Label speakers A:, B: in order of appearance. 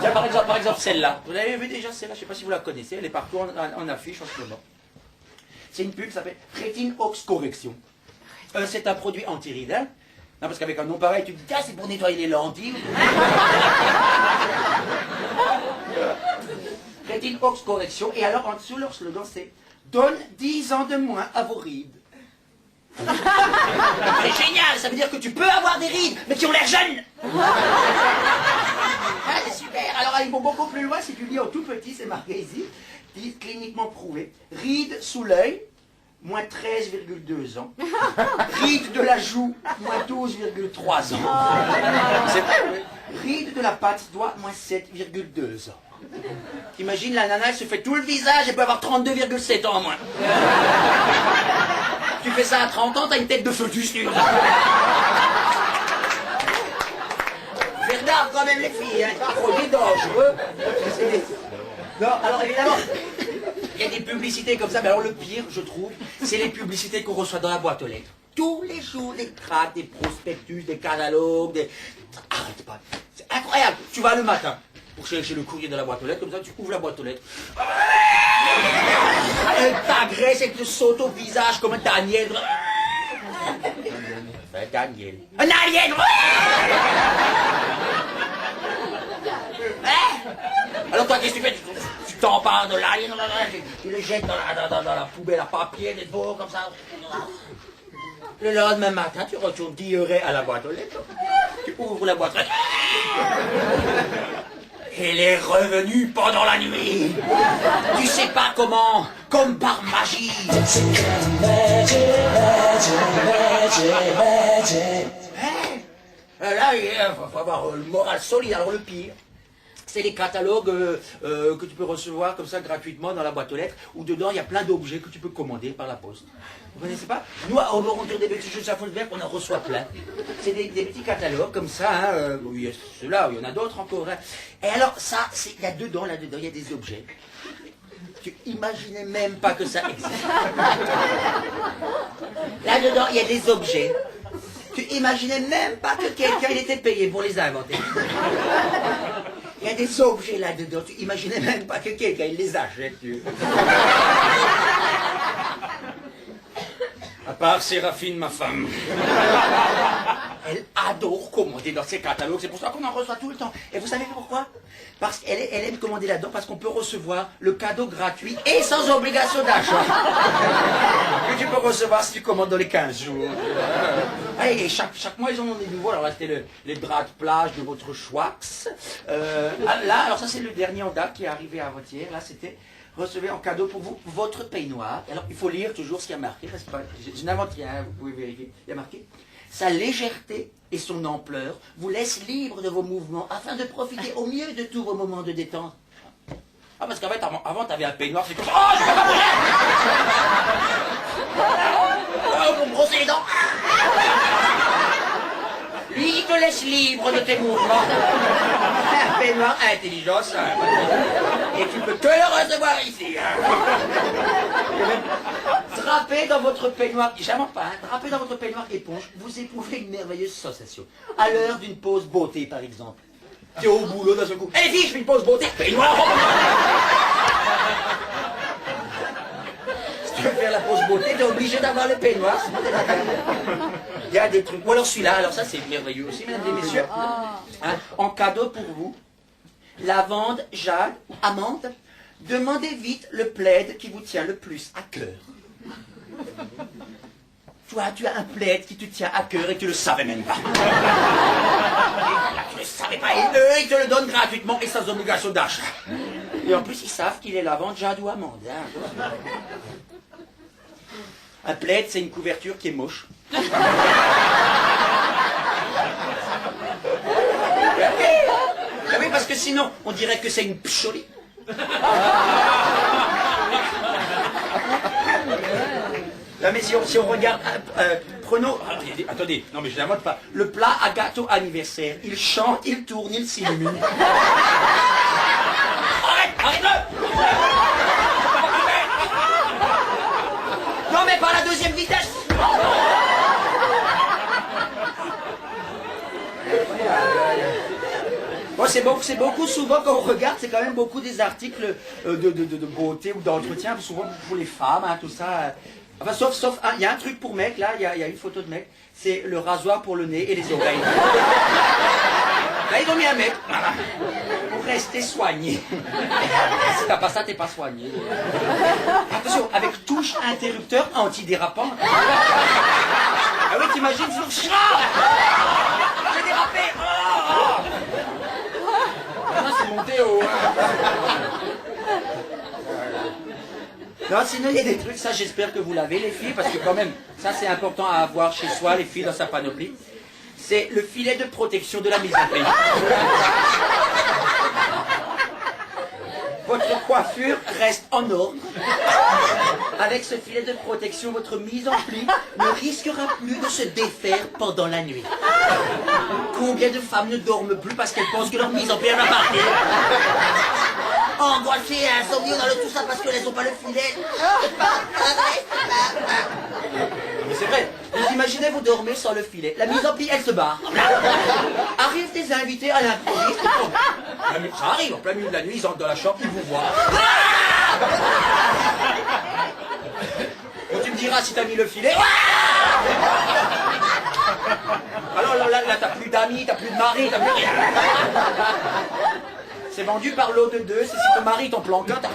A: Tiens, par exemple celle-là. Vous l'avez vu déjà celle-là? Je ne sais pas si vous la connaissez. Elle est partout en affiche en ce moment. C'est une pub qui s'appelle Rétine Ox Correction. C'est un produit anti-rides. Hein? Non, parce qu'avec un nom pareil, tu te dis, tiens, c'est pour nettoyer les lentilles. Rétine Ox Correction. Et alors, en dessous, leur slogan, c'est donne 10 ans de moins à vos rides. C'est génial, ça veut dire que tu peux avoir des rides, mais qui ont l'air jeunes. Ah, c'est super. Alors, ils vont beaucoup plus loin, si tu lis en tout petit, c'est marqué ici, dit cliniquement prouvé. Rides sous l'œil, moins 13,2 ans. Rides de la joue, moins 12,3 ans. C'est vrai, oui. Rides de la patte doigt, moins 7,2 ans. T'imagines, la nana, elle se fait tout le visage, elle peut avoir 32,7 ans en moins. Tu fais ça à 30 ans, t'as une tête de fœtus. Fais garde quand même les filles, hein. C'est pas trop dangereux. Non, alors évidemment, il y a des publicités comme ça, mais alors le pire, je trouve, c'est les publicités qu'on reçoit dans la boîte aux lettres. Tous les jours, des tracts, des prospectus, des catalogues, des... Arrête pas, c'est incroyable. Tu vas le matin pour chercher le courrier de la boîte aux lettres, comme ça tu ouvres la boîte aux lettres. Elle t'agresse, elle te saute au visage comme un Daniel. Daniel. Un alien. Alors toi, qu'est-ce que tu fais? Tu t'empares de l'alien, tu le jettes dans la poubelle à papier, des beaux comme ça. Le lendemain matin, tu retournes diarrhée à la boîte aux lettres. Tu ouvres la boîte aux lettres. Elle est revenue pendant la nuit. Tu sais pas comment, comme par magie. Là, il faut avoir le moral solide. Alors le pire, c'est les catalogues que tu peux recevoir comme ça gratuitement dans la boîte aux lettres, où dedans il y a plein d'objets que tu peux commander par la poste. Vous connaissez pas? Nous, au Laurentier des petits jeux de Schaffelsberg, on en reçoit plein. C'est des petits catalogues comme ça, hein, il y a ceux-là, il y en a d'autres encore. Hein. Et alors, ça, il y a dedans, là-dedans, il y a des objets. Tu imaginais même pas que ça existe. Là-dedans, il y a des objets. Tu imaginais même pas que quelqu'un était payé pour les inventer. Il y a des objets là-dedans, tu imaginais même pas que quelqu'un les achète. À part Séraphine, ma femme. Elle adore commander dans ses catalogues, c'est pour ça qu'on en reçoit tout le temps. Et vous savez pourquoi? Parce qu'elle aime commander là-dedans, parce qu'on peut recevoir le cadeau gratuit et sans obligation d'achat. Que tu peux recevoir si tu commandes dans les 15 jours. Et chaque mois, ils en ont des nouveaux. Alors là, c'était les draps de plage de votre choix. Là, alors ça, c'est le dernier en date qui est arrivé à avant-hier. Là, c'était... Recevez en cadeau pour vous votre peignoir. Alors, il faut lire toujours ce qu'il y a marqué, parce que je n'invente rien, vous pouvez vérifier. Il y a marqué « Sa légèreté et son ampleur vous laissent libre de vos mouvements afin de profiter au mieux de tous vos moments de détente. » Ah, parce qu'en fait, avant, t'avais un peignoir, c'est comme « Oh, je peux pas bouger !» Oh, pour me brosser les dents. Il te laisse libre de tes mouvements. Un peignoir intelligence. Et tu peux que le recevoir ici. Drapé dans votre peignoir, j'invente pas, hein, drapé dans votre peignoir éponge, vous éprouvez une merveilleuse sensation. À l'heure d'une pause beauté, par exemple. Tu es au boulot d'un seul coup. Hé, fille, je fais une pause beauté, peignoir. Si tu veux faire la pause beauté, t'es obligé d'avoir le peignoir, sinon t'es pas capable. Il y a des trucs. Ou alors celui-là, alors ça c'est merveilleux aussi, mesdames et messieurs. Hein, en cadeau pour vous, lavande, jade ou amande, demandez vite le plaid qui vous tient le plus à cœur. Toi, tu as un plaid qui te tient à cœur et tu le savais même pas. Tu le savais pas, et eux, ils te le donnent gratuitement et sans obligation d'achat. Et en plus, ils savent qu'il est lavande, jade ou amande. Hein. Un plaid, c'est une couverture qui est moche. Ah oui, parce que sinon, on dirait que c'est une pcholi. Là, mais si on regarde, prenons... Attendez, non mais je n'invente pas. Le plat à gâteau anniversaire, il chante, il tourne, il s'illumine. Arrête-le. Non mais par la deuxième vitesse. Bon, c'est beaucoup souvent quand on regarde, c'est quand même beaucoup des articles de beauté ou d'entretien, souvent pour les femmes, hein, tout ça. Enfin, sauf, il y a un truc pour mec, là, il y a une photo de mec, c'est le rasoir pour le nez et les oreilles. Là, ils ont mis un mec, pour rester soigné. Si t'as pas ça, t'es pas soigné. Attention, avec touche interrupteur antidérapant. Ah oui, t'imagines sur... J'ai dérapé. Ah, c'est monté au... Non, sinon il y a des trucs, ça j'espère que vous l'avez les filles, parce que quand même, ça c'est important à avoir chez soi, les filles dans sa panoplie. C'est le filet de protection de la mise en pli. Votre coiffure reste en ordre. Avec ce filet de protection, votre mise en pli ne risquera plus de se défaire pendant la nuit. Combien de femmes ne dorment plus parce qu'elles pensent que leur mise en pli va partir? Angoissées, insomniées dans le tout ça parce qu'elles n'ont pas le filet. Mais c'est vrai, vous imaginez, vous dormez sans le filet. La mise en pli, elle se barre. Arrivent des invités à l'improviste. Ça arrive, en plein milieu de la nuit, ils entrent dans la chambre, ils vous voient. Bon, tu me diras si t'as mis le filet. Alors là, t'as plus d'amis, t'as plus de mari, t'as plus rien. C'est vendu par l'eau de deux, c'est si ton mari t'en planque un, t'as...